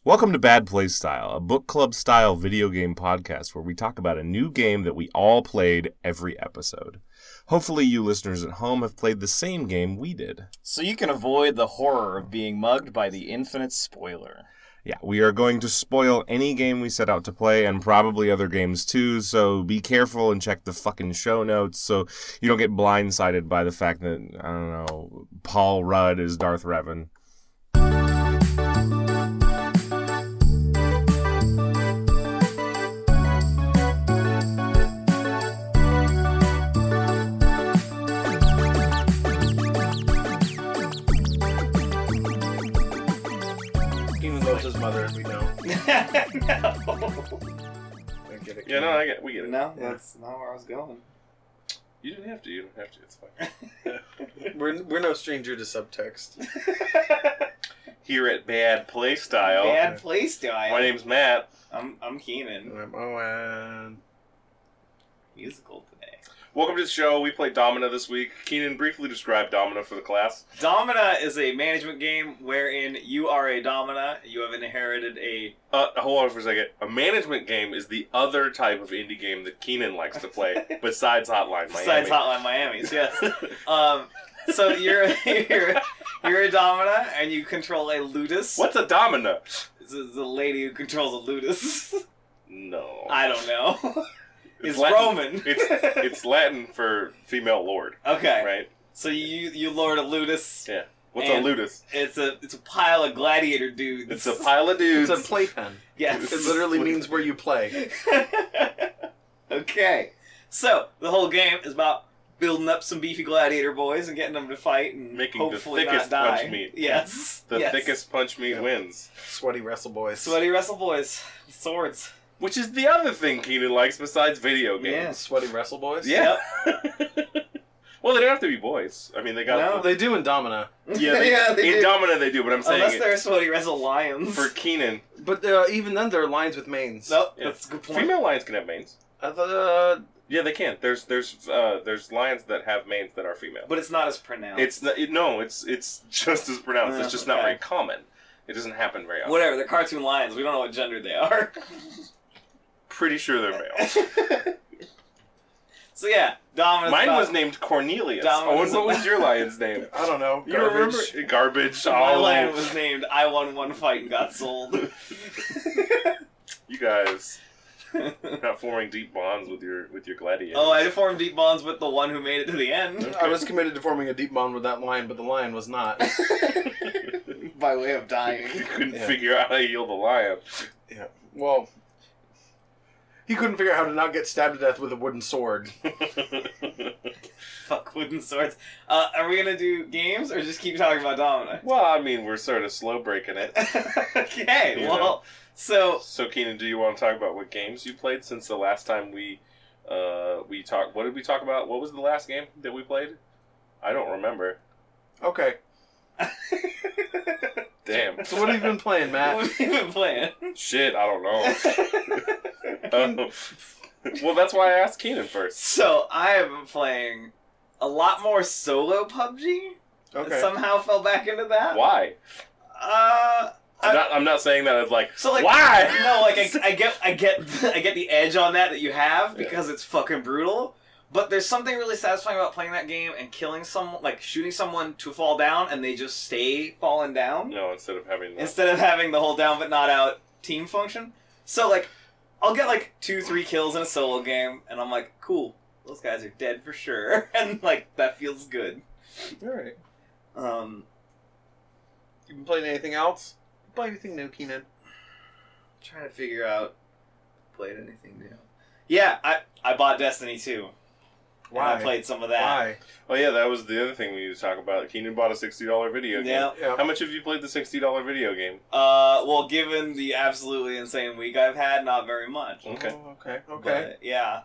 Welcome to Bad Playstyle, a book club-style video game podcast where we talk about a new game that we all played every episode. Hopefully you listeners at home have played the same game we did. So you can avoid the horror of being mugged by the infinite spoiler. Yeah, we are going to spoil any game we set out to play, and probably other games too, so be careful and check the fucking show notes so you don't get blindsided by the fact that, I don't know, Paul Rudd is Darth Revan. His mother, as we know. No. Yeah, no, we get it. No, that's not where I was going. You didn't have to. It's fine. we're no stranger to subtext. Here at Bad Playstyle. Bad Playstyle. My name's Matt. I'm Keenan. And I'm Owen. Musical today. Welcome to the show. We played Domina this week. Keenan, briefly describe Domina for the class. Domina is a management game wherein you are a Domina. You have inherited a... Hold on for a second. A management game is the other type of indie game that Keenan likes to play, besides Hotline Miami. Besides Hotline Miami's, yes. So you're a Domina, and you control a ludus. What's a Domina? This is the lady who controls a ludus. No. I don't know. It's Latin. Roman. It's Latin for female lord. Okay. Right? So you lord a ludus. Yeah. What's a ludus? It's a pile of gladiator dudes. It's a pile of dudes. It's a playpen. Yes. It literally means where you play. Okay. So, the whole game is about building up some beefy gladiator boys and getting them to fight and making hopefully the thickest not die. punch meat. Yes. The thickest punch meat wins. Sweaty wrestle boys. Sweaty wrestle boys. With swords. Which is the other thing Keenan likes besides video games. Yeah. Sweaty wrestle boys? Yeah. Well, they don't have to be boys. I mean, they got... No. They do in Domina. Yeah, they in do. Domina they do, but I'm saying... Unless they're sweaty wrestle lions. For Keenan... But even then, there are lines with manes. Nope, Yeah. that's a good point. Female lions can have manes. Yeah, they can. There's lions that have manes that are female. But it's not as pronounced. It's just as pronounced. It's just not very common. It doesn't happen very often. Whatever, they're cartoon lions. We don't know what gender they are. Pretty sure they're male. So yeah, Domina's Mine was named Cornelius. Domina's What was your lion's name? I don't know. You remember? Garbage. My lion was named I Won One Fight and Got Sold. You guys not forming deep bonds with your gladiators. Oh, I formed deep bonds with the one who made it to the end. Okay. I was committed to forming a deep bond with that lion, but the lion was not. By way of dying. You couldn't figure out how to heal the lion. Yeah. Well, he couldn't figure out how to not get stabbed to death with a wooden sword. Fuck wooden swords. Are we gonna do games or just keep talking about Domina? Well, I mean, we're sort of slow breaking it. Okay, You well, know. so Keenan, do you want to talk about what games you played since the last time we talked? What did we talk about? What was the last game that we played? I don't remember. Okay. Damn. So what have you been playing, Matt? what have you been playing? Shit, I don't know. Well, that's why I asked Keenan first. So I have been playing a lot more solo PUBG. Okay. Somehow fell back into that. Why? I'm not saying that as like. So like why? No, like I get the edge on that you have because it's fucking brutal. But there's something really satisfying about playing that game and killing someone, like shooting someone to fall down and they just stay falling down. No, instead of having the whole down but not out team function. So like, I'll get like 2-3 kills in a solo game and I'm like, cool, those guys are dead for sure, and like that feels good. All right. You been playing anything else? Play anything new, Keenan? trying to figure out played anything new. Yeah, I bought Destiny 2. Why? And I played some of that. Why? Oh yeah, that was the other thing we need to talk about. Keenan bought a $60 video game. Yeah. How much have you played the $60 video game? Well, given the absolutely insane week I've had, not very much. Okay. Oh, okay. But, yeah.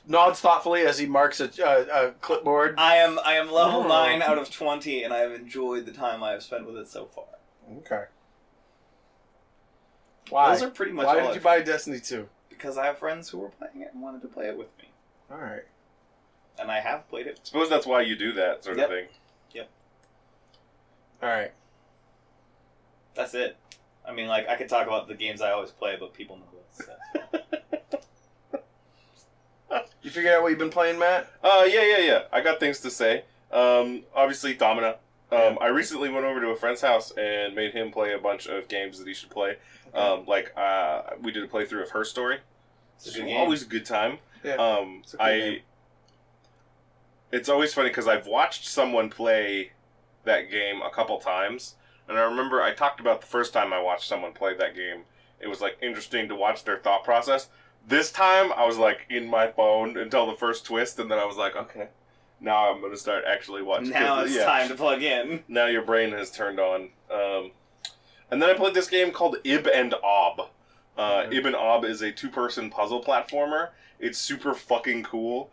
Nods thoughtfully as he marks a clipboard. I am level 9 out of 20, and I have enjoyed the time I have spent with it so far. Okay. Why? Those are pretty much Why all did you buy Destiny 2? Because I have friends who were playing it and wanted to play it with me. Alright. And I have played it. Suppose that's why you do that sort of thing. Yep. Alright. That's it. I mean, like, I could talk about the games I always play, but people know this. So. You figured out what you've been playing, Matt? Yeah. I got things to say. Obviously, Domina. I recently went over to a friend's house and made him play a bunch of games that he should play. Okay. We did a playthrough of Her Story. It's a good game. Always a good time. Yeah. It's a good game. It's always funny because I've watched someone play that game a couple times, and I remember I talked about the first time I watched someone play that game. It was like interesting to watch their thought process. This time I was like in my phone until the first twist, and then I was like, okay, now I'm gonna start actually watching. Now it's time to plug in. Now your brain has turned on. And then I played this game called Ib and Ob. Ib and Ob is a 2-person puzzle platformer. It's super fucking cool.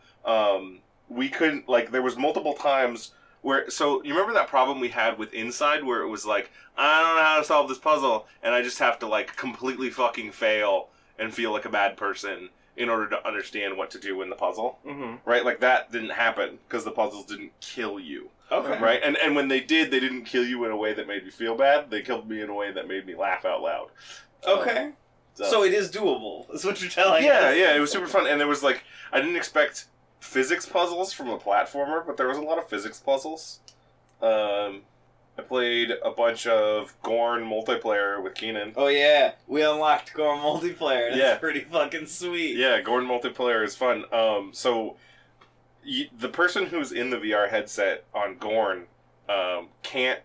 We couldn't, like, there was multiple times where, so, you remember that problem we had with Inside, where it was like, I don't know how to solve this puzzle, and I just have to, like, completely fucking fail and feel like a bad person in order to understand what to do in the puzzle, right? Like, that didn't happen, because the puzzles didn't kill you. Okay. Right? And when they did, they didn't kill you in a way that made me feel bad, they killed me in a way that made me laugh out loud. Okay. So it is doable, is what you're telling us. Yeah, it was super fun, and there was, like, I didn't expect physics puzzles from a platformer, but there was a lot of physics puzzles. I played a bunch of Gorn multiplayer with Keenan. Oh yeah, we unlocked Gorn multiplayer. That's pretty fucking sweet. Yeah, Gorn multiplayer is fun. The person who's in the VR headset on Gorn can't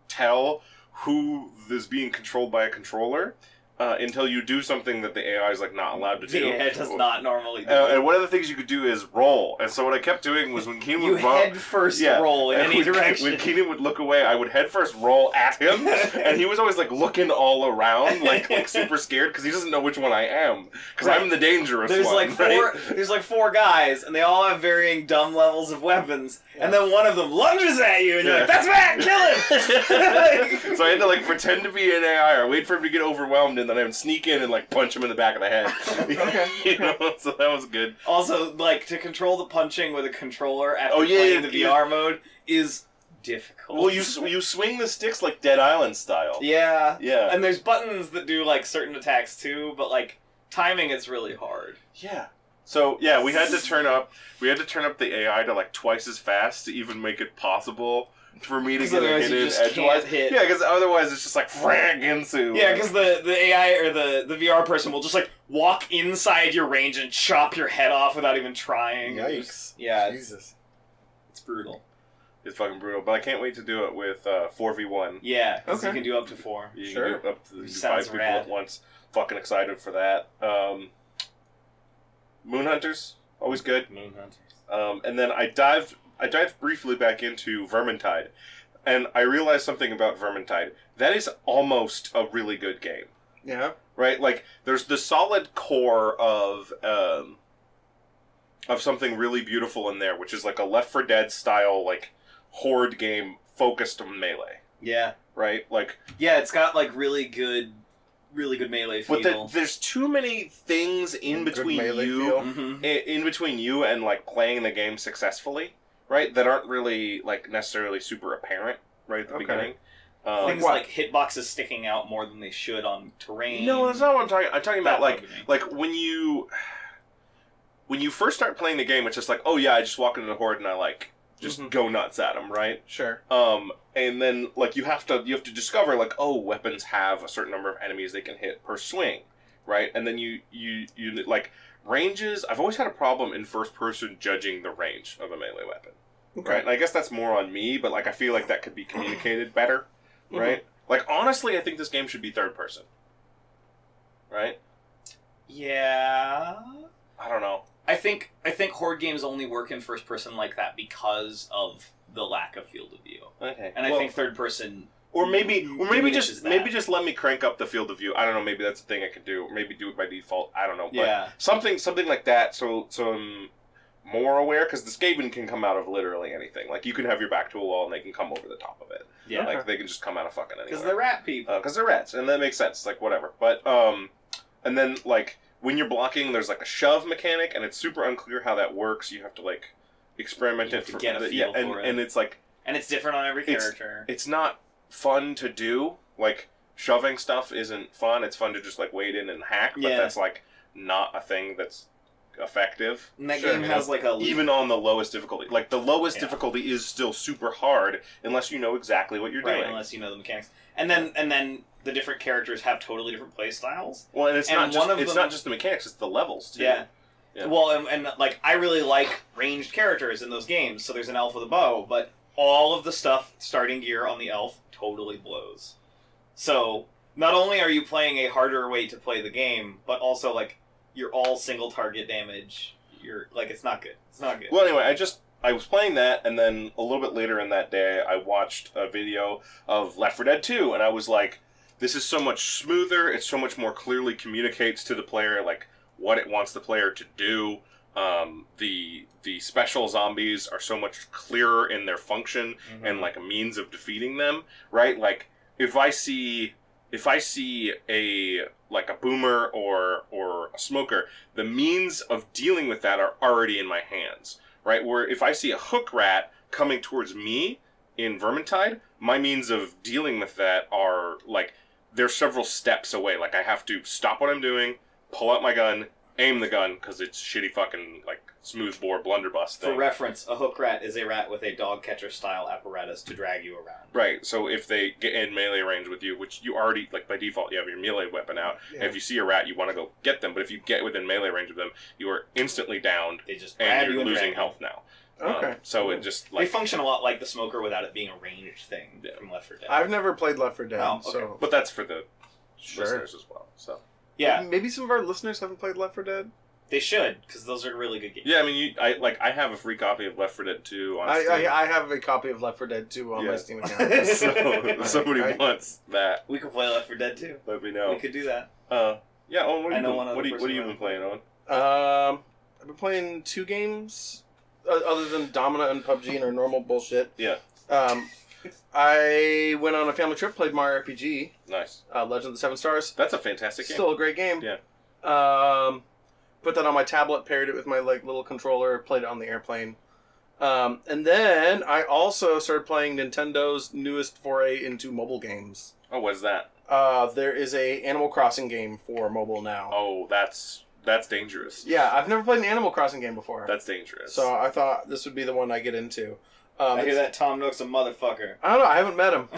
tell who is being controlled by a controller until you do something that the AI is like not allowed to do. Yeah, it does not normally do. And one of the things you could do is roll. And so what I kept doing was when Keenan would head first roll in any direction. When Keenan would look away, I would head first roll at him, and he was always like looking all around, like super scared because he doesn't know which one I am because I'm the dangerous one. There's like 4 guys, and they all have varying dumb levels of weapons, and then one of them lunges at you, and you're like, "That's Matt, kill him!" So I had to like pretend to be an AI or wait for him to get overwhelmed, and then I would sneak in and like punch him in the back of the head. Okay. You know? So that was good. Also, like, to control the punching with a controller after playing the VR mode is difficult. Well, you swing the sticks like Dead Island style. Yeah. Yeah. And there's buttons that do, like, certain attacks, too, but, like, timing it's really hard. Yeah. So, yeah, we had to turn up the AI to, like, twice as fast to even make it possible for me to get a hit in edgewise. Yeah, because otherwise it's just like frag into. Yeah, because the AI or the VR person will just like walk inside your range and chop your head off without even trying. Yikes. Yeah, Jesus. It's brutal. It's fucking brutal, but I can't wait to do it with 4v1. Yeah, because you can do up to 4. You can do up to 5 people rad. at once. Fucking excited for that. Moonhunters, always good. Moonhunters. And then I dived briefly back into Vermintide, and I realized something about Vermintide. That is almost a really good game. Yeah. Right? Like, there's the solid core of something really beautiful in there, which is like a Left 4 Dead style, like, horde game focused on melee. Yeah. Right? Like... Yeah, it's got, like, really good melee feel. But there's too many things in between you and, like, playing the game successfully. Right, that aren't really like necessarily super apparent right at the beginning. Things like hitboxes sticking out more than they should on terrain. No, that's not what I'm talking. I'm talking about like when you first start playing the game, it's just like, oh yeah, I just walk into the horde and I like just go nuts at them, right? Sure. And then like you have to discover like, oh, weapons have a certain number of enemies they can hit per swing, right? And then you like. Ranges, I've always had a problem in first person judging the range of a melee weapon. Okay. Right? And I guess that's more on me, but like I feel like that could be communicated better. Right? Like honestly, I think this game should be third person. Right? Yeah. I don't know. I think horde games only work in first person like that because of the lack of field of view. Okay. And I think third person Or maybe just let me crank up the field of view. I don't know. Maybe that's a thing I could do. Or maybe do it by default. I don't know. But something like that. So I'm more aware because the Skaven can come out of literally anything. Like you can have your back to a wall and they can come over the top of it. Yeah. Like they can just come out of fucking anywhere. Because they're rat people. Because they're rats, and that makes sense. Like whatever. But and then like when you're blocking, there's like a shove mechanic, and it's super unclear how that works. You have to like experiment it to get a feel for it. And it's like and it's different on every character. It's not fun to do. Like shoving stuff isn't fun. It's fun to just like wade in and hack, but that's like not a thing that's effective. And that game has like a even on the lowest difficulty. Like the lowest difficulty is still super hard unless you know exactly what you're doing. Unless you know the mechanics. And then the different characters have totally different play styles. Well, and it's not just the mechanics, it's the levels too. Yeah. Well, and like I really like ranged characters in those games. So there's an elf with a bow, but all of the stuff starting gear on the elf totally blows. So not only are you playing a harder way to play the game, but also like you're all single target damage. You're like it's not good. It's not good. Well, anyway, I was playing that, and then a little bit later in that day, I watched a video of Left 4 Dead 2, and I was like, this is so much smoother. It so much more clearly communicates to the player like what it wants the player to do. The special zombies are so much clearer in their function and like a means of defeating them, right? Like if I see a like a boomer or a smoker, the means of dealing with that are already in my hands, right? Where if I see a hook rat coming towards me in Vermintide, my means of dealing with that are like they're several steps away. Like I have to stop what I'm doing, pull out my gun, aim the gun because it's shitty fucking like smoothbore blunderbuss thing. For reference, a hook rat is a rat with a dog catcher style apparatus to drag you around. Right, so if they get in melee range with you, which you already, like by default, you have your melee weapon out, and if you see a rat, you want to go get them, but if you get within melee range of them, you are instantly downed, They just and you're losing health now. Okay. So it just, They like... function a lot like the smoker without it being a ranged thing from Left 4 Dead. I've never played Left 4 Dead, so... But that's for the Sure. listeners as well, so... Yeah, Maybe some of our listeners haven't played Left 4 Dead? they should, because those are really good games. Yeah, I mean, I have a free copy of Left 4 Dead 2 on Steam. I have a copy of Left 4 Dead 2 on my Steam account. So if somebody wants that, We could play Left 4 Dead too. let me know. We could do that. Yeah, Owen, what I know have one other you person been playing, Owen? I've been playing 2 games, other than Domina and PUBG and our normal bullshit. Yeah. I went on a family trip, played Mario RPG, Nice. Legend of the Seven Stars. That's a fantastic game. Still a great game. Yeah. Put that on my tablet, paired it with my like little controller, played it on the airplane. And then I also started playing Nintendo's newest foray into mobile games. Oh, what's that? There is a Animal Crossing game for mobile now. Oh, that's dangerous. Yeah, I've never played an Animal Crossing game before. That's dangerous. So I thought this would be the one I get into. I hear that Tom Nook's a motherfucker. I don't know. I haven't met him.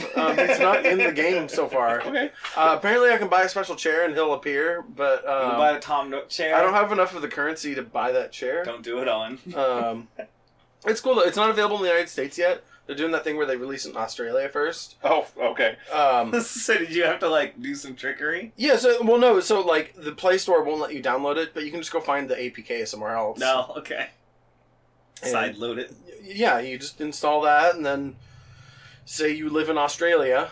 He's not in the game so far. Okay. Apparently, I can buy a special chair and he'll appear, but You can buy the Tom Nook chair. I don't have enough of the currency to buy that chair. Don't do it, Owen. It's cool though. It's not available in the United States yet. They're doing that thing where they release it in Australia first. Oh, okay. So did you have to like do some trickery? Yeah. So like the Play Store won't let you download it, but you can just go find the APK somewhere else. No. Okay. And- Side load it. Yeah, you just install that, and then say you live in Australia,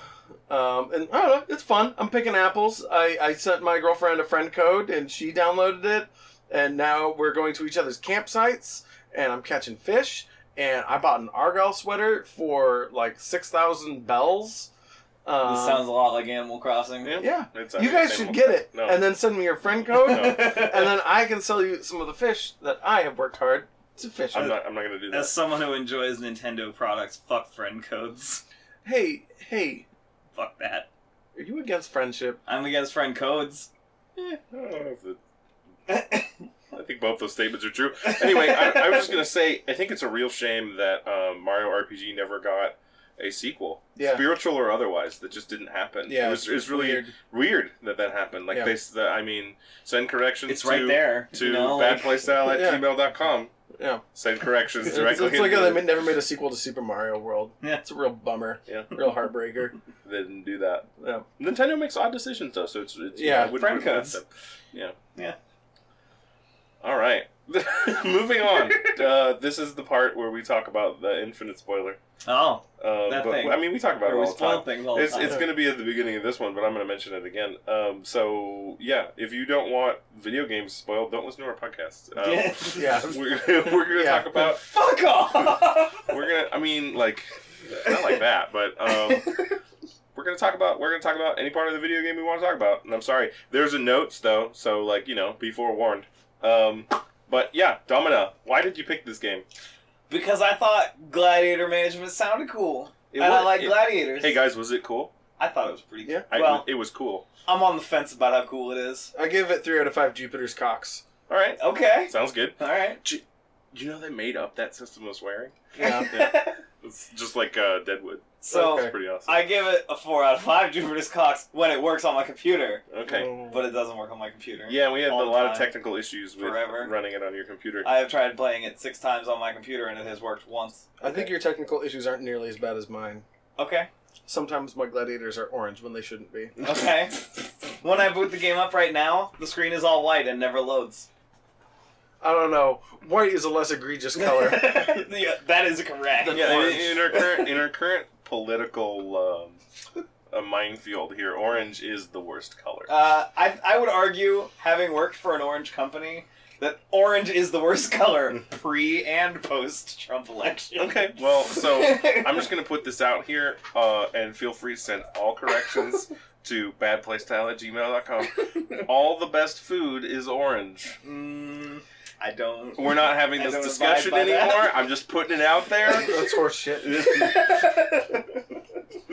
and I don't know, it's fun. I'm picking apples. I sent my girlfriend a friend code, and she downloaded it, and now we're going to each other's campsites, and I'm catching fish, and I bought an Argyle sweater for like 6,000 bells. This sounds a lot like Animal Crossing. Yeah. It's You guys should get it, No. and then send me your friend code, No. and then I can sell you some of the fish that I have worked hard to fish. I'm not going to do that. As someone who enjoys Nintendo products, fuck friend codes. Hey, Fuck that. are you against friendship? I'm against friend codes. I don't know if I think both those statements are true. Anyway, I was just going to say, I think it's a real shame that Mario RPG never got a sequel. Yeah. Spiritual or otherwise, that just didn't happen. Yeah, It was really weird that happened. Like, Yeah. send corrections It's right there. to badplaystyle@gmail.com. Yeah. Send corrections It's directly. like into they never made a sequel to Super Mario World. Yeah. It's a real bummer. Yeah. Real heartbreaker. They didn't do that. Yeah. Nintendo makes odd decisions, though, so it's Yeah, I wouldn't friend regret codes. them. Yeah. Yeah. All right. Moving on. This is the part where we talk about the infinite spoiler. Oh. That but, thing. I mean, we talk about it Where we all the spoil time. things all the It's time. going to be at the beginning of this one, but I'm going to mention it again. So, yeah, if you don't want video games spoiled, don't listen to our podcast. Yeah. We're going to talk about... Fuck off! We're going to... I mean, like... Not like that, but... We're gonna talk about any part of the video game we want to talk about, and I'm sorry. There's a notes though, so like be forewarned. But yeah, Domina, why did you pick this game? Because I thought gladiator management sounded cool. I like gladiators. Hey guys, was it cool? I thought it was pretty Yeah. Well, It was cool. I'm on the fence about how cool it is. I give it 3 out of 5 Jupiter's cocks. All right. Okay. Sounds good. All right. You know they made up that system of swearing? Yeah. Yeah. It's just like Deadwood. So, Okay. It's pretty awesome. I give it a 4 out of 5 Jupiter's Cocks when it works on my computer. Okay. But it doesn't work on my computer. Yeah, we had a all the lot of time. technical issues with Forever. running it on your computer. I have tried playing it 6 times on my computer and it has worked once. I think your technical issues aren't nearly as bad as mine. Okay. Sometimes my gladiators are orange when they shouldn't be. Okay. When I boot the game up right now, the screen is all white and never loads. I don't know. White is a less egregious color. Yeah, that is correct. Yeah, Orange. in our current political minefield here, orange is the worst color. I would argue, having worked for an orange company, that orange is the worst color pre and post Trump election. Okay, well, so I'm just gonna put this out here, and feel free to send all corrections to badplaystyle@gmail.com. All the best food is orange. I don't. We're not having I this don't discussion abide by that. anymore. I'm just putting it out there. That's horse shit.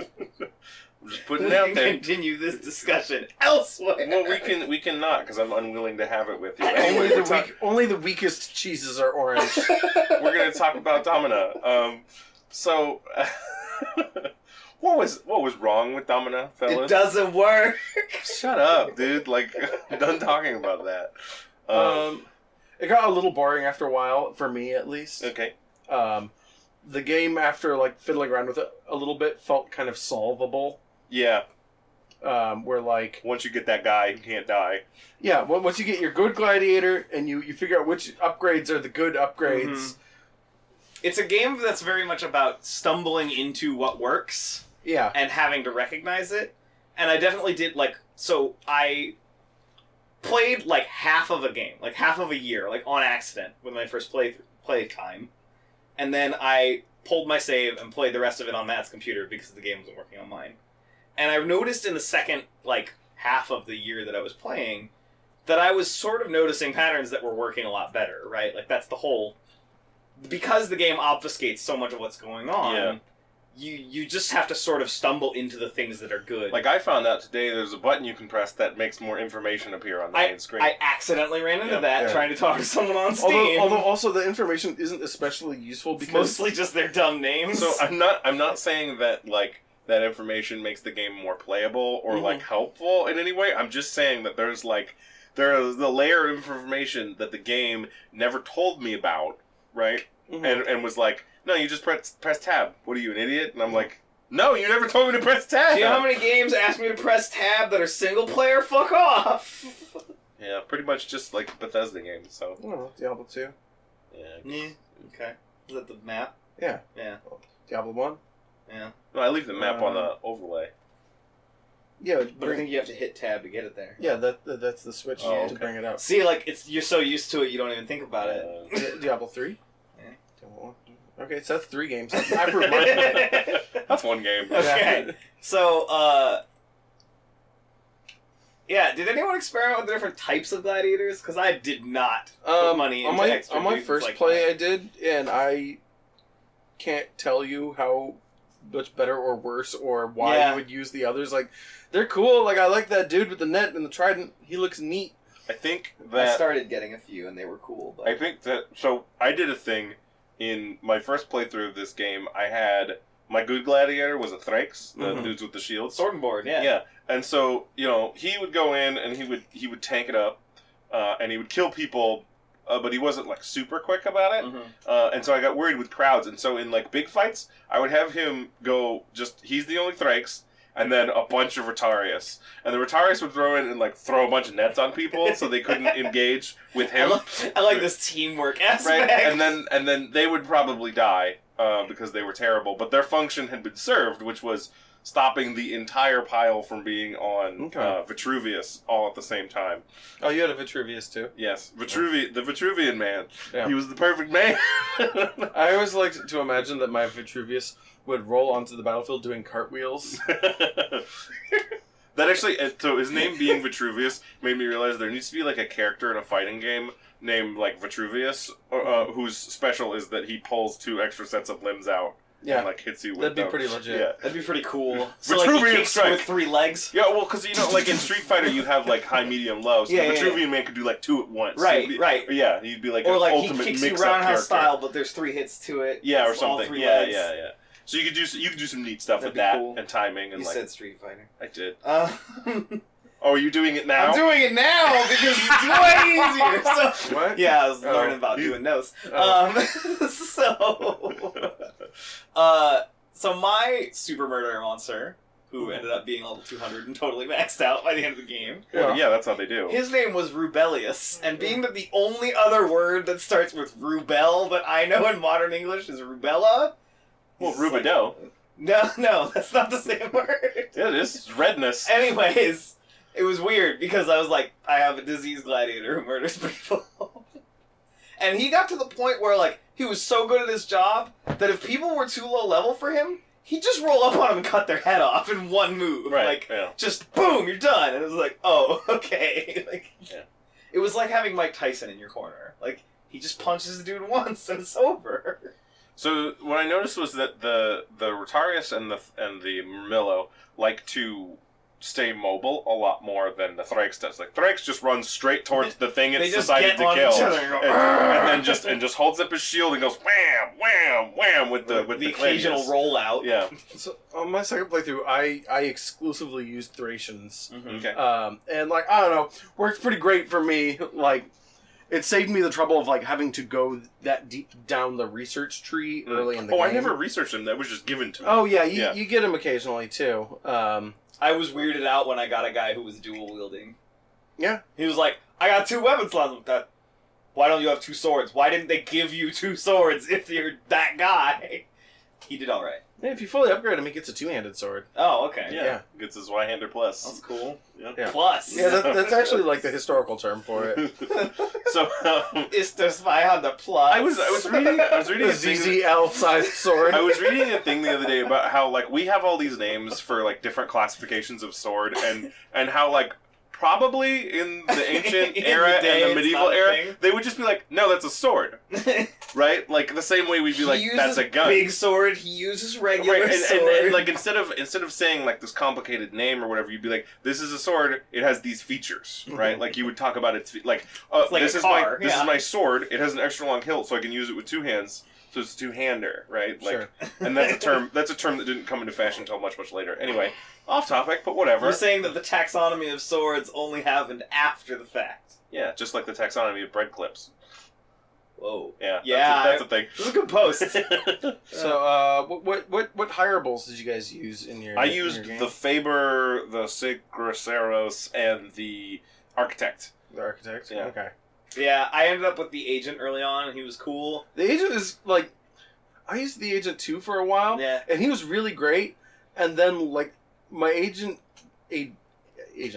I'm just putting it out there. Continue this discussion elsewhere. Well, we cannot because I'm unwilling to have it with you. Only Anyway, only the weakest cheeses are orange. we're gonna talk about Domina. So, what was wrong with Domina, It fellas? doesn't work. Shut up, dude. Like, I'm done talking about that. It got a little boring after a while, for me at least. Okay. The game, after like fiddling around with it a little bit, felt kind of solvable. Yeah. Where like, Once you get that guy who can't die. yeah, once you get your good gladiator and you figure out which upgrades are the good upgrades. It's a game that's very much about stumbling into what works Yeah. and having to recognize it. And I definitely did, like, so I played, like, half of a game, like, half of a year, like, on accident with my first play time. And then I pulled my save and played the rest of it on Matt's computer because the game wasn't working on mine. And I noticed in the second, like, half of the year that I was playing that I was sort of noticing patterns that were working a lot better, right? Like, that's the whole... Because the game obfuscates so much of what's going on, you just have to sort of stumble into the things that are good. Like, I found out today there's a button you can press that makes more information appear on the main screen. I accidentally ran into Yeah. that Yeah. trying to talk to someone on Steam. Although also the information isn't especially useful It's because mostly just their dumb names. So I'm not saying that, like, that information makes the game more playable or, like, helpful in any way. I'm just saying that there is the layer of information that the game never told me about, right? And was like, no, you just press tab. What are you, an idiot? And I'm like, no, you never told me to press tab. Do you know how many games ask me to press tab that are single player? Fuck off! Yeah, pretty much just like Bethesda games, so. I don't know, Diablo 2. Yeah. Okay. Is that the map? Yeah. Yeah. Diablo 1. Yeah. No, I leave the map on the overlay. Yeah, But I think you have to hit tab to get it there. yeah, that's the switch Oh, to okay. bring it up. See, like, you're so used to it, you don't even think about it. Diablo 3? Yeah. Diablo 1. Okay, so that's 3 games. I proved my point. That's one game. Okay. So, yeah, did anyone experiment with the different types of gladiators? Because I did not put money into extra on my dudes first like play that. I did, and I can't tell you how much better or worse or why Yeah. you would use the others. Like, they're cool. Like, I like that dude with the net and the trident. He looks neat. I think I that started getting a few, and they were cool. But... so I did a thing in my first playthrough of this game. I had my good gladiator was a Thrax, the dudes with the shields. Sword and board, yeah. Yeah, and so he would go in and he would tank it up, and he would kill people, but he wasn't like super quick about it. And so I got worried with crowds, and so in like big fights, I would have him go he's the only Thrax. And then a bunch of Rotarius. And the Rotarius would throw in and like throw a bunch of nets on people so they couldn't engage with him. I like this teamwork aspect. Right? And then they would probably die because they were terrible. But their function had been served, which was stopping the entire pile from being on Vitruvius all at the same time. Oh, you had a Vitruvius too? Yes, the Vitruvian man. Yeah. He was the perfect man. I always liked to imagine that my Vitruvius would roll onto the battlefield doing cartwheels. That actually, so his name being Vitruvius made me realize there needs to be like a character in a fighting game named like Vitruvius, whose special is that he pulls 2 extra sets of limbs out and like hits you with that'd be them. pretty legit. Yeah. That'd be pretty cool. So like he Vitruvian kicks you strike. with 3 legs. Yeah, well, because like in Street Fighter, you have like high, medium, low. So Yeah, the yeah, Vitruvian Man could do like 2 at once. Right, So right. Yeah, he'd be like Or an like he ultimate kicks you mix-up roundhouse character. style, but there's 3 hits to it. Yeah, or It's all something. 3 Yeah, legs. yeah. So you could do some neat stuff That'd with be that cool. and timing and You like. said Street Fighter. I did. I'm Oh, are you doing it now? doing it now because it's way easier. So What? yeah, I was Oh. learning about doing notes. Oh. So my super murderer monster, who ended up being level 200 and totally maxed out by the end of the game. Yeah, that's how they do. His name was Rubellious, and being that the only other word that starts with rubel that I know in modern English is rubella. Well, he's like- Rubadell. No, that's not the same word. Yeah, it is. It's redness. Anyways, it was weird because I was like, I have a disease gladiator who murders people. And he got to the point where, like, he was so good at his job that if people were too low level for him, he'd just roll up on them and cut their head off in one move. Right, Like, yeah. just boom, you're done. And it was like, oh, okay. Like, Yeah. It was like having Mike Tyson in your corner. Like, he just punches the dude once and it's over. So what I noticed was that the Rotarius and the Murmillo like to stay mobile a lot more than the Thrakes does. Like Thrakes just runs straight towards the thing They it's just decided get to on kill, each other and go, and then just holds up his shield and goes wham, wham, wham with the occasional Gladius. rollout. Yeah. So on my second playthrough, I exclusively used Thracians. Mhm. Okay. And like I don't know, worked pretty great for me. Like it saved me the trouble of like having to go that deep down the research tree early in the game. I never researched them. That was just given to me. Oh yeah, Yeah. you get them occasionally too. I was weirded out when I got a guy who was dual wielding. Yeah. He was like, I got 2 weapon slots with that. Why don't you have 2 swords? Why didn't they give you 2 swords if you're that guy? He did alright. Yeah, if you fully upgrade him, he gets a 2-handed sword. Oh, okay. Yeah. Yeah. Gets his Y-hander plus. That's cool. Yeah. Plus. Yeah, that's actually like the historical term for it. So It's the Y-handed plus. I was reading A a thing. ZZL sized sword. I was reading a thing the other day about how like we have all these names for like different classifications of sword and how like probably in the ancient In the era day, and the it's medieval not a era thing. they would just be like, no, that's a sword, right? Like the same way we'd be like, he that's uses a gun. big sword, he uses regular Right, sword. and like instead of saying like this complicated name or whatever, you'd be like, this is a sword. It has these features, right? Like you would talk about its like, It's like this a is car, this yeah. is my sword. It has an extra long hilt, so I can use it with 2 hands. So it's a 2-hander, right? Like, Sure. and that's a term. That's a term that didn't come into fashion until much later. Anyway, off topic, but whatever. You're saying that the taxonomy of swords only happened after the fact. Yeah, just like the taxonomy of bread clips. Whoa. Yeah, Yeah, that's a thing. This is a good post. So, what hireables did you guys use in your? I in used your game? the Faber, the Sigraceros, and the Architect. The architect. Yeah. Okay. Yeah, I ended up with the agent early on, and he was cool. The agent is like, I used the agent too for a while, Yeah. and he was really great. And then like my agent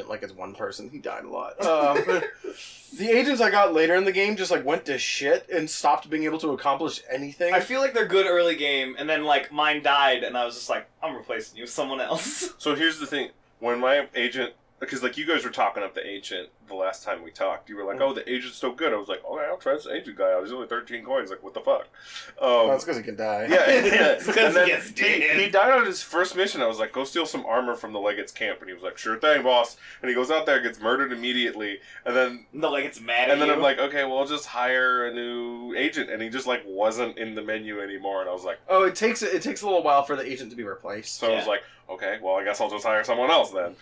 like it's one person. He died a lot. The agents I got later in the game just like went to shit and stopped being able to accomplish anything. I feel like they're good early game, and then like mine died, and I was just like, I'm replacing you with someone else. So here's the thing: when my agent, because like you guys were talking up the agent the last time we talked, you were like, "Oh, the agent's so good." I was like, "Okay, I'll try this agent guy out. He's only 13 coins. Like, what the fuck?" Well, that's because he can die. Yeah, It's 'cause and then he gets dead. he died on his first mission. I was like, go steal some armor from the Legate's camp. And he was like, sure thing, boss. And he goes out there, gets murdered immediately. And then No, like it's mad at and then you. I'm like, okay, well, I'll just hire a new agent. And he just like wasn't in the menu anymore. And I was like, Oh, it takes a little while for the agent to be replaced. so I was Yeah. like, okay, well, I guess I'll just hire someone else then.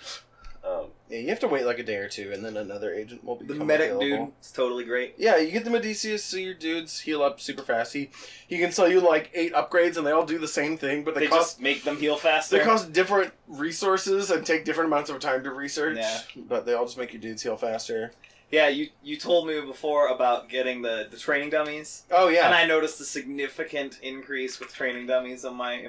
Yeah, you have to wait like a day or two, and then another agent will the become medic available. dude is totally great. Yeah, you get the Medicius, so your dudes heal up super fast. He can sell you like 8 upgrades, and they all do the same thing, but They they cost just make them heal faster. they cost different resources and take different amounts of time to research. Yeah. But they all just make your dudes heal faster. Yeah, you told me before about getting the training dummies. Oh yeah, And I noticed a significant increase with training dummies in my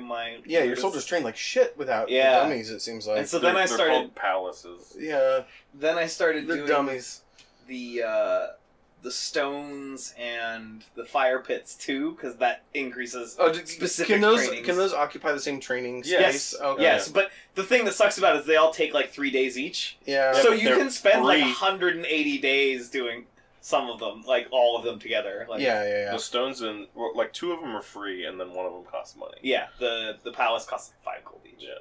yeah. Your soldiers train like shit without Yeah. the dummies. It seems like. And so then I They're started called palaces. Yeah, then I started the doing dummies. the stones and the fire pits too, because that increases Oh, specific can those trainings. can those occupy the same training space? Yes. Okay. Yes, but the thing that sucks about it is they all take like 3 days each. Yeah. So but you they're can spend like free. 180 days doing. some of them, like all of them together. Like, Yeah. The stones and like 2 of them are free, and then 1 of them costs money. Yeah, the palace costs like 5 gold each. Yeah.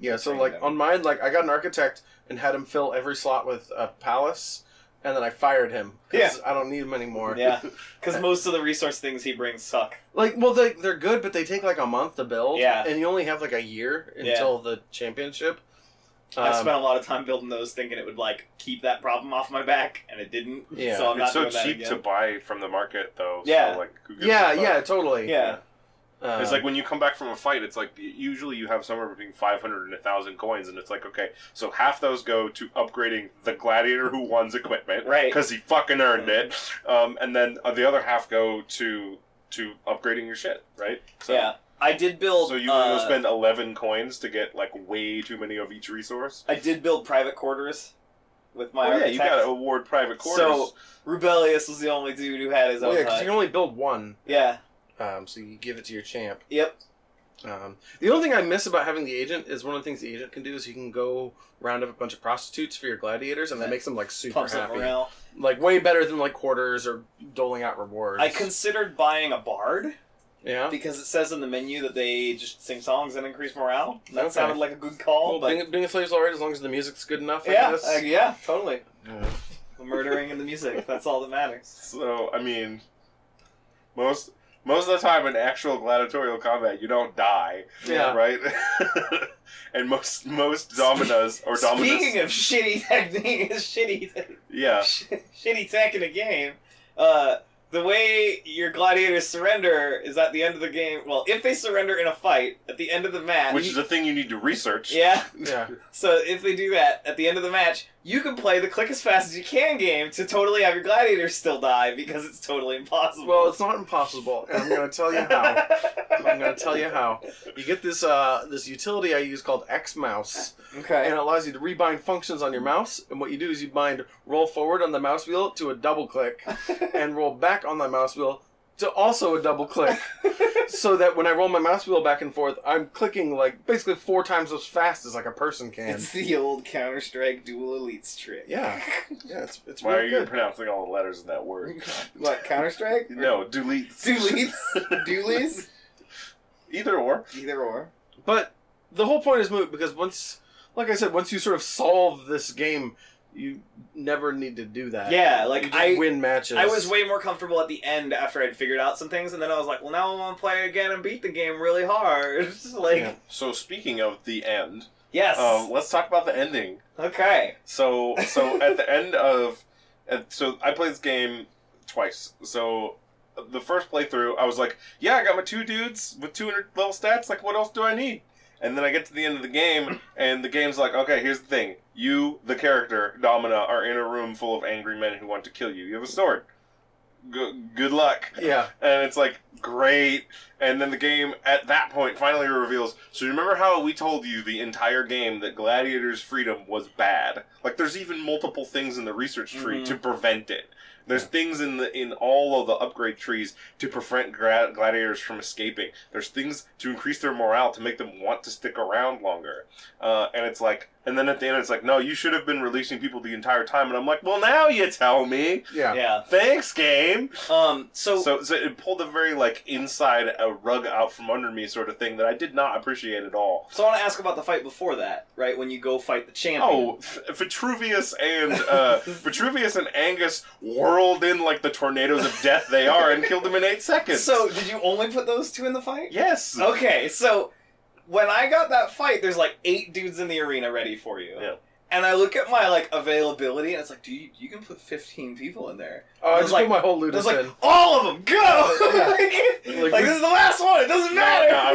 Yeah, so like on mine, like I got an architect and had him fill every slot with a palace, and then I fired him because I don't need him anymore. Yeah, because most of the resource things he brings suck. Like, well, they're good, but they take like a month to build. Yeah. And you only have like a year until the championship. I spent a lot of time building those thinking it would like keep that problem off my back, and it didn't. Yeah. So I'm not It's so doing that cheap again. to buy from the market, though. Yeah. So, like, who gives a fuck? Yeah, totally. Yeah. It's like when you come back from a fight, it's like usually you have somewhere between 500 and 1,000 coins, and it's like, okay, so half those go to upgrading the gladiator who won's equipment, Right. Because he fucking earned it, and then the other half go to upgrading your shit, right? So, Yeah. I did build. So you will spend 11 coins to get like way too many of each resource. I did build private quarters with my Oh yeah, architect. you got to award private quarters. So Rubellius was the only dude who had his own because hut. you can only build one. Yeah. So you give it to your champ. Yep. The only thing I miss about having the agent is one of the things the agent can do is you can go round up a bunch of prostitutes for your gladiators, and that makes them like super Pumps up happy. morale. Like way better than like quarters or doling out rewards. I considered buying a bard Yeah. because it says in the menu that they just sing songs and increase morale. That Okay. sounded like a good call. Well, but being a slave's alright as long as the music's good enough. I yeah, guess. yeah, totally. Yeah. The murdering and the music. That's all that matters. So I mean, most of the time in actual gladiatorial combat, you don't die. Yeah. Right. And most dominas or dominus. Speaking of shitty technique, Yeah. shitty tech in a game, the way your gladiators surrender is at the end of the game. Well, if they surrender in a fight, at the end of the match... Which is a thing you need to research. Yeah. Yeah. So if they do that, at the end of the match, you can play the click as fast as you can game to totally have your gladiators still die because it's totally impossible. Well, it's not impossible, and I'm going to tell you how. I'm going to tell you how. You get this this utility I use called Xmouse, Okay. and it allows you to rebind functions on your mouse. And what you do is you bind roll forward on the mouse wheel to a double click, and roll back on the mouse wheel to also a double click. So that when I roll my mouse wheel back and forth, I'm clicking like basically 4 times as fast as like a person can. It's the old Counter-Strike Dual Elites trick. Yeah, it's Why are really you good. pronouncing all the letters in that word? What, Counter-Strike? No, deletes. Dualies? Dualies? Either or. Either or. But the whole point is moot because once, like I said, once you sort of solve this game, you never need to do that. Yeah, like You just win matches. I was way more comfortable at the end after I'd figured out some things, and then I was like, well, now I want to play again and beat the game really hard. Like, Yeah. So speaking of the end, yes. let's talk about the ending. Okay. So at the end of, so I played this game twice. So the first playthrough, I was like, yeah, I got my 2 dudes with 200 level stats. Like, what else do I need? And then I get to the end of the game, and the game's like, okay, here's the thing. You, the character, Domina, are in a room full of angry men who want to kill you. You have a sword. Good luck. Yeah. And it's like, great. And then the game, at that point, finally reveals, so you remember how we told you the entire game that Gladiator's freedom was bad? Like, there's even multiple things in the research tree to prevent it. There's things in all of the upgrade trees to prevent gladiators from escaping. There's things to increase their morale to make them want to stick around longer. And it's like, and then at the end it's like, no, you should have been releasing people the entire time. And I'm like, well, now you tell me. Yeah. Yeah. Thanks, game. So it pulled a very like inside a rug out from under me sort of thing that I did not appreciate at all. So I want to ask about the fight before that, right? When you go fight the champion. Oh, Vitruvius and Angus whirled in like the tornadoes of death they are and killed them in 8 seconds. So did you only put those 2 in the fight? Yes. Okay, so when I got that fight, there's like 8 dudes in the arena ready for you. Yeah. And I look at my like availability, and it's like, dude, you can put 15 people in there. Oh, I was just like, put my whole I was Ludus like, in. all of them, go! Yeah. like this is the last one. It doesn't matter. No, I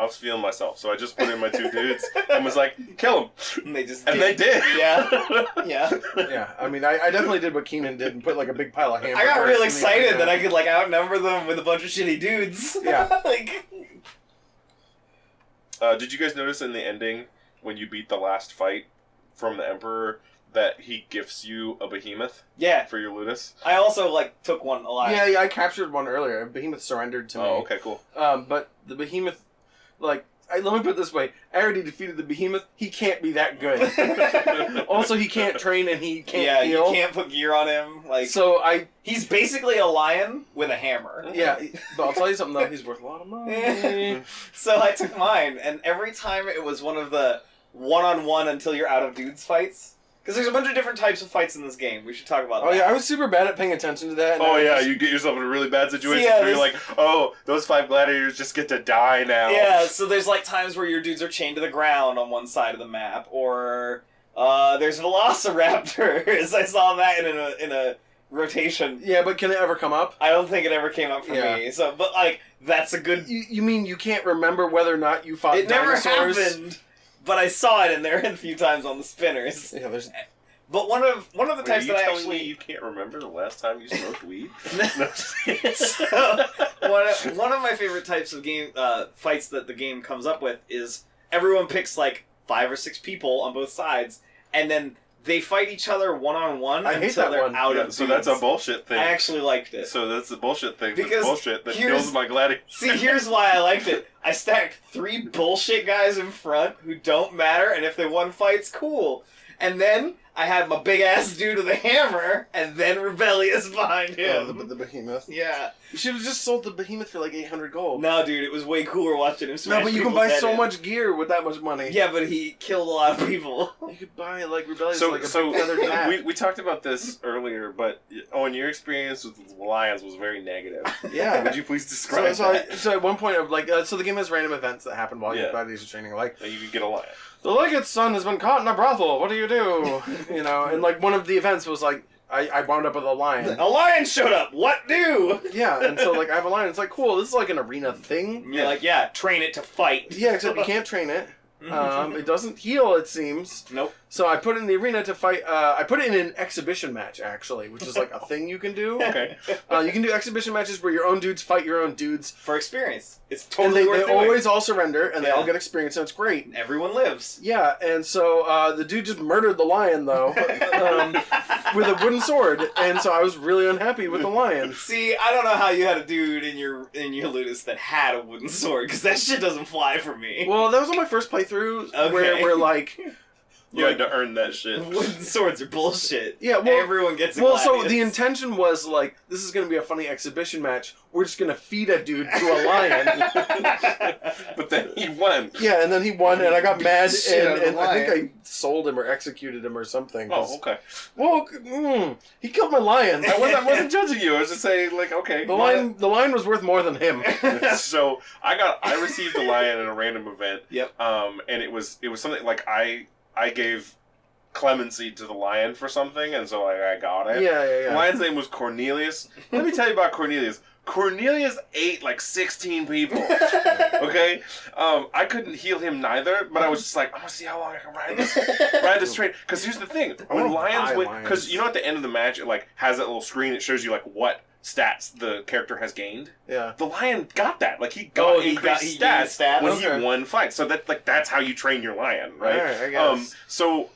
was feeling myself, so I just put in my 2 dudes and was like, kill them, And they just and they did. Yeah. Yeah. Yeah, I mean, I definitely did what Keenan did and put like a big pile of hamburgers. I got real in the excited arena. that I could like outnumber them with a bunch of shitty dudes. Yeah. like. Did you guys notice in the ending when you beat the last fight from the Emperor that he gifts you a behemoth Yeah. for your Ludus? I also like took one alive. Yeah, I captured one earlier. Behemoth surrendered to me. Oh, okay, cool. But the behemoth, like, let me put it this way. I already defeated the behemoth. He can't be that good. Also, he can't train and he can't heal. You can't put gear on him. Like, so he's basically a lion with a hammer. Yeah, but I'll tell you something though. He's worth a lot of money. So I took mine, and every time it was one of the one-on-one until you're out of dudes fights. Because there's a bunch of different types of fights in this game. We should talk about that. Oh yeah, I was super bad at paying attention to that. Oh yeah, you get yourself in a really bad situation where you're like, oh, those 5 gladiators just get to die now. Yeah, so there's like times where your dudes are chained to the ground on one side of the map, or there's velociraptors. I saw that in a rotation. Yeah, but can it ever come up? I don't think it ever came up for me. So, but like that's a good. You mean you can't remember whether or not you fought It dinosaurs? never happened. But I saw it in there a few times on the spinners. Yeah, there's. But one of the types that I actually. Me you can't remember the last time you smoked weed? So, one of my favorite types of game fights that the game comes up with is everyone picks like 5 or 6 people on both sides, and then they fight each other one-on-one until they're out of. So that's a bullshit thing. I actually liked it. So that's the bullshit thing. Because bullshit that kills my gladiator. See, here's why I liked it. I stacked 3 bullshit guys in front who don't matter, and if they won fights, cool. And then I had my big ass dude with a hammer, and then Rebellious behind him. The behemoth. Yeah. You should have just sold the behemoth for like 800 gold. No, dude, it was way cooler watching him smash. No, but you can buy so much gear with that much money. Yeah, but he killed a lot of people. You could buy like Rebellious So feathered hat. we talked about this earlier, but Owen, your experience with the lions was very negative. Yeah. Would you please describe that? So at one point, so the game has random events that happen while you're gladiator training. Like you can get a lion. The legate's son has been caught in a brothel. What do? You know, and like one of the events was like I wound up with a lion. A lion showed up. What do? Yeah, and so like I have a lion. It's like cool. This is like an arena thing. You're like, yeah, train it to fight. Yeah, except you can't train it. It doesn't heal, it seems. Nope. So I put it in the arena to fight. I put it in an exhibition match, actually, which is like a thing you can do. Okay. You can do exhibition matches where your own dudes fight your own dudes. For experience. It's totally and worth they doing. always all surrender, and they all get experience, and it's great. Everyone lives. Yeah, and so the dude just murdered the lion, though, with a wooden sword, and so I was really unhappy with the lion. See, I don't know how you had a dude in your Ludus that had a wooden sword, because that shit doesn't fly for me. Well, that was on my first playthrough, where like... You had to earn that shit. Wooden swords are bullshit. Yeah, well... Everyone gets a Well, so gladius. the intention was, like, this is going to be a funny exhibition match. We're just going to feed a dude to a lion. But then he won. Yeah, and then he won, and I got mad, and I lion. think I sold him or executed him or something. Oh, okay. Well, he killed my lion. I wasn't judging you. I was just saying, like, okay. The lion was worth more than him. So I received a lion in a random event. Yep. And it was something like I gave clemency to the lion for something, and so I got it. Yeah. The lion's name was Cornelius. Let me tell you about Cornelius. Cornelius ate like 16 people. Okay? I couldn't heal him neither, but I was just like, I'm gonna see how long I can ride this train. Because here's the thing. When lions win, because you know at the end of the match it like has that little screen that shows you like what stats the character has gained. Yeah. The lion got that. Like he got increased stats when he won fights. So that's how you train your lion, right? All right, I guess.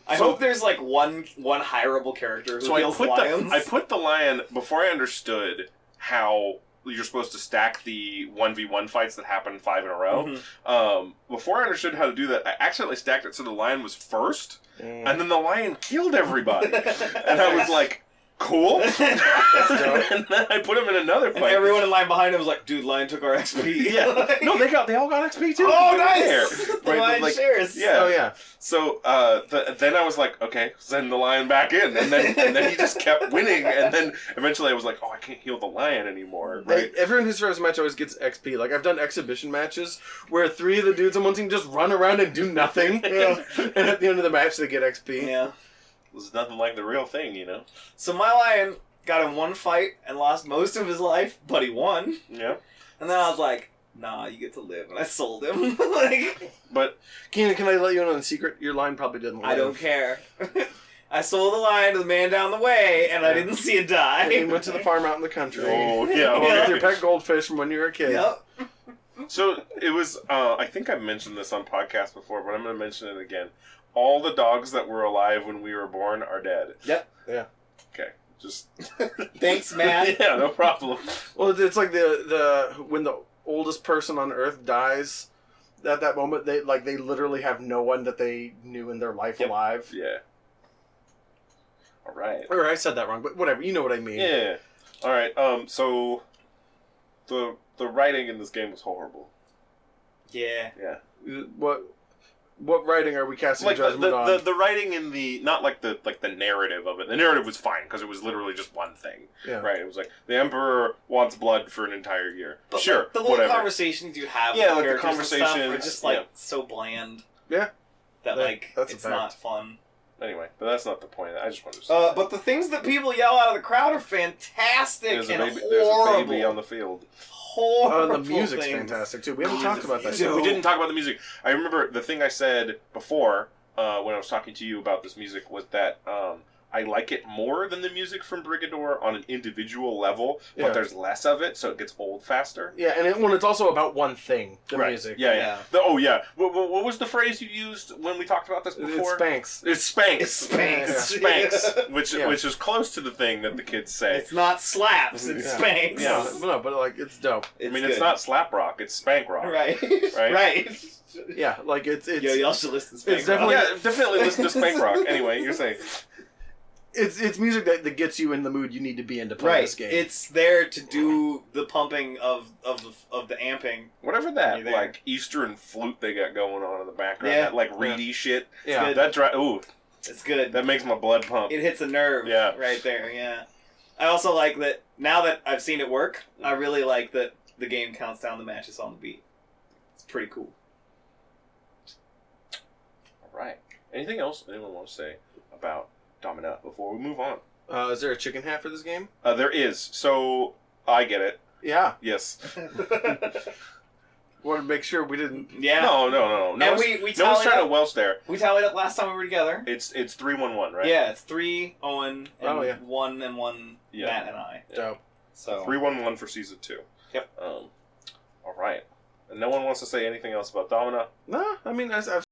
I hope there's like one hireable character who heals lions. I put the lion before I understood how you're supposed to stack the 1v1 fights that happen 5 in a row. Before I understood how to do that, I accidentally stacked it so the lion was first, and then the lion killed everybody. And I was like, cool. And then I put him in another fight. And everyone in line behind him was like, dude, lion took our XP. Yeah. No, they all got XP too. Oh, nice! The Right, lion like, shares. Yeah. Oh, yeah. So then I was like, okay, send the lion back in, and then he just kept winning, and then eventually I was like, oh, I can't heal the lion anymore. Right? Everyone who survives a match always gets XP. Like, I've done exhibition matches where 3 of the dudes on one team just run around and do nothing. And at the end of the match, they get XP. Yeah. It's nothing like the real thing, you know? So my lion got in one fight and lost most of his life, but he won. Yeah. And then I was like, nah, you get to live. And I sold him. Like, but Keenan, can I let you in on a secret? Your line probably didn't live. I don't care. I sold the lion to the man down the way, and I didn't see it die. And you went to the farm out in the country. Oh, yeah. With your pet goldfish from when you were a kid. Yep. So it was, I think I've mentioned this on podcasts before, but I'm going to mention it again. All the dogs that were alive when we were born are dead. Yep. Yeah. Okay. Just... Thanks, man. Yeah, no problem. Well, it's like the when the oldest person on Earth dies, at that moment, they literally have no one that they knew in their life alive. Yeah. All right. Or I said that wrong, but whatever. You know what I mean. Yeah. All right. So the writing in this game was horrible. Yeah. Yeah. What writing are we casting Like judgment on? the writing in the not like the narrative of it. The narrative was fine because it was literally just one thing. Yeah. Right. It was like the emperor wants blood for an entire year. But Sure. like, the little whatever. conversations you have, Yeah, with like the characters and stuff are conversations, just like yeah. so bland. Yeah. That like that's a it's fact. not fun. Anyway, but that's not the point. I just wanted to say. But the things that people yell out of the crowd are fantastic There's and a baby, horrible. There's a baby on the field. Horrible. The music's things. fantastic too. We haven't talked about that. We yet. didn't talk about the music. I remember the thing I said before when I was talking to you about this music was that I like it more than the music from Brigador on an individual level, but Yeah. there's less of it, so it gets old faster. Yeah, and it's also about one thing, the Right. music. Yeah, Yeah. yeah. What was the phrase you used when we talked about this It's before? Spanks. It's Spanks. It's Spanks. It's Spanks, which Yeah. which is close to the thing that the kids say. It's not slaps, it's Yeah. spanks. Yeah. No, but like it's dope. I mean, it's not slap rock; it's spank rock. Right. Right? Right. Yeah, like it's Yo, y'all should listen to Spank it's Rock. definitely- Yeah, definitely listen to spank rock. Anyway, you're saying. it's music that gets you in the mood you need to be in to play Right. this game. It's there to do the pumping of the amping. Whatever that There. like Eastern flute they got going on in the background, Yeah. that like reedy shit. yeah. good. That ooh, It's good. that makes my blood pump. It hits a nerve. Yeah. Right there. Yeah. I also like that now that I've seen it work. I really like that the game counts down the matches on the beat. It's pretty cool. All right. Anything else anyone want to say about Domina before we move on? Is there a chicken hat for this game? There is. So I get it. Yeah. Yes. Want to make sure we didn't. Yeah. No. And one's- we no one's tallied trying to up. Welsh there. We tallied up last time we were together. It's 3-1-1, right? Yeah, it's 3 Owen and Oh, yeah. 1 and 1 Yeah. Matt and I. Dope. So 3-1-1 for season 2. Yep. All right. And no one wants to say anything else about Domina. No, I mean I've